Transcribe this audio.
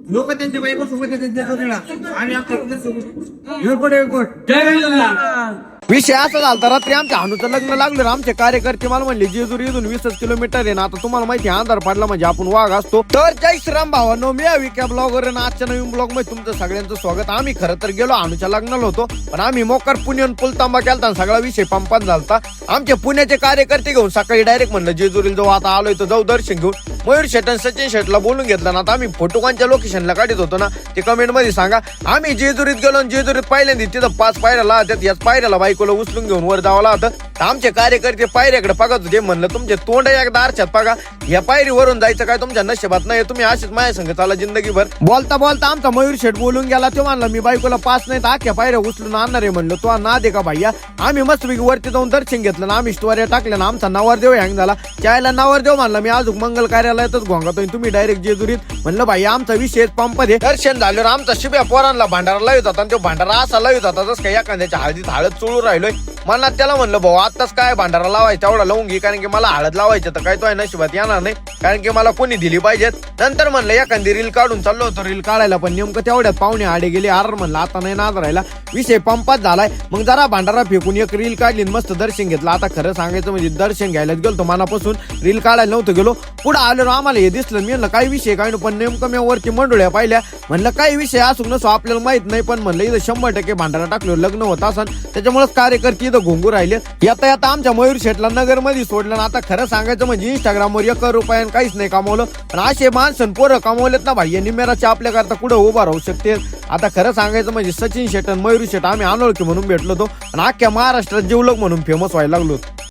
लोक त्यांच्या बायको सोबत त्यांच्या आणि विषय असा झाला रात्री आमच्या हानूचं लग्न लागलं ना, आमचे कार्यकर्ते मला म्हणले जेजूर इथून 20 किलोमीटर आहे ना. आता तुम्हाला माहिती आहे अंधार पडला म्हणजे आपण वाघ असतो. तर जय श्रीराम भावांनो, मी विक्या ब्लॉगर आणि आजच्या नवीन ब्लॉग मध्ये तुमचं सगळ्यांचं स्वागत. आम्ही खरं तर गेलो हानूच्या लग्नाला होतो, पण आम्ही मोकर पुण्याहून पुलतांबा केलता, सगळा विषय पंपात झालता. आमचे पुण्याचे कार्यकर्ते घेऊन सकाळी डायरेक्ट म्हणलं जेजुरीला जाऊ. आता आलोय तर जाऊ दर्शन घेऊन. मयूर शेट आणि सचिन शेटला बोलून घेतलं ना. आता आम्ही फोटो कोणच्या लोकेशनला काढत होतो ना ते कमेंट मध्ये सांगा. आम्ही जेजुरीत गेलो आणि जेजुरीत पहिल्यांदा तिथं 5 पायऱ्याला याच पायऱ्याला बायकोला उचलून घेऊन वर जावला होतं. आमचे कार्यकर्ते पायऱ्याकडे बघत होते. म्हणलं तुमचे तोंड एकदा आरशात बघा, या पायरीवरून जायचं काय तुमच्या नशिबात नाही, तुम्ही अशीच माझ्या संग चाला जिंदगीभर. बोलता बोलता आमचा मयूर शेट बोलून गेला. तो म्हणला मी बायकोला 5 नाही तर अख्ख्या पायऱ्या उचलून आणणार आहे. म्हणलं तो ना दे का भैया. आम्ही मस्तपैकी वरती जाऊन दर्शन घेतलं ना. आम्ही स्टोऱ्या टाकल्या ना. आमचा नवरदेव हँग झाला. चायला नवरदेव म्हणला मी अजून मंगल कार्यालयातच घोंगातोय, तुम्ही डायरेक्ट जेजुरीत. म्हणलं भाई आमचा विषय पंप दे. दर्शन झाल्यावर आमचा शिब्या पोरांना भांडारा लावत होता आणि तो भांडारा असा लावत होता जसं काही एखाद्याच्या हळदीत हळद चोळू राहिलोय. मला त्याला म्हणलं भाऊ आताच काय भांडारा लावायचा तेवढा लावून घे, कारण की मला हळद लावायचं तर काय तो आहे नशिबात येणार नाही, कारण की मला कोणी दिली पाहिजेत. नंतर म्हणलं एखादी रील काढून चाललो होतो रील काढायला, पण नेमकं तेवढ्यात पाहुणे आडे गेले. आर म्हणलं आता नाही नाद राहिला, विषय पंपात झालाय. मग जरा भांडारा फेकून एक रील काढली, मस्त दर्शन घेतलं. आता खरं सांगायचं म्हणजे दर्शन घ्यायलाच गेलो मनापासून, रील काढायला नव्हतं गेलो. पुढे आलो आम्हाला हे दिसलं. मी म्हणलं काही विषय काय पण नेमकं मी वरती मंडोळ्या पाहिल्या. म्हणलं काही विषय असू नसो आपल्याला माहित नाही, पण म्हणलं इथं 100% भांडारा टाकलो लग्न होत असं, त्याच्यामुळेच कार्यकर्ते इथं घोंगू राहिले. येता येता आमच्या मयूर शेटला नगर मध्ये सोडलं ना. आता खरं सांगायचं म्हणजे इंस्टाग्रामवर 1 रुपयानं काहीच नाही कमावलं, पण असे माणसं पोरं कमावलेत ना भाई, निमेराचे आपल्या करता कुठं उभा राहू शकते. आता खरं सांगायचं म्हणजे सचिन शेट आणि मयूर शेट आम्ही अनोळखी म्हणून भेटलो होतो आणि अख्ख्या महाराष्ट्रात जीवलग म्हणून फेमस व्हायला लागलो.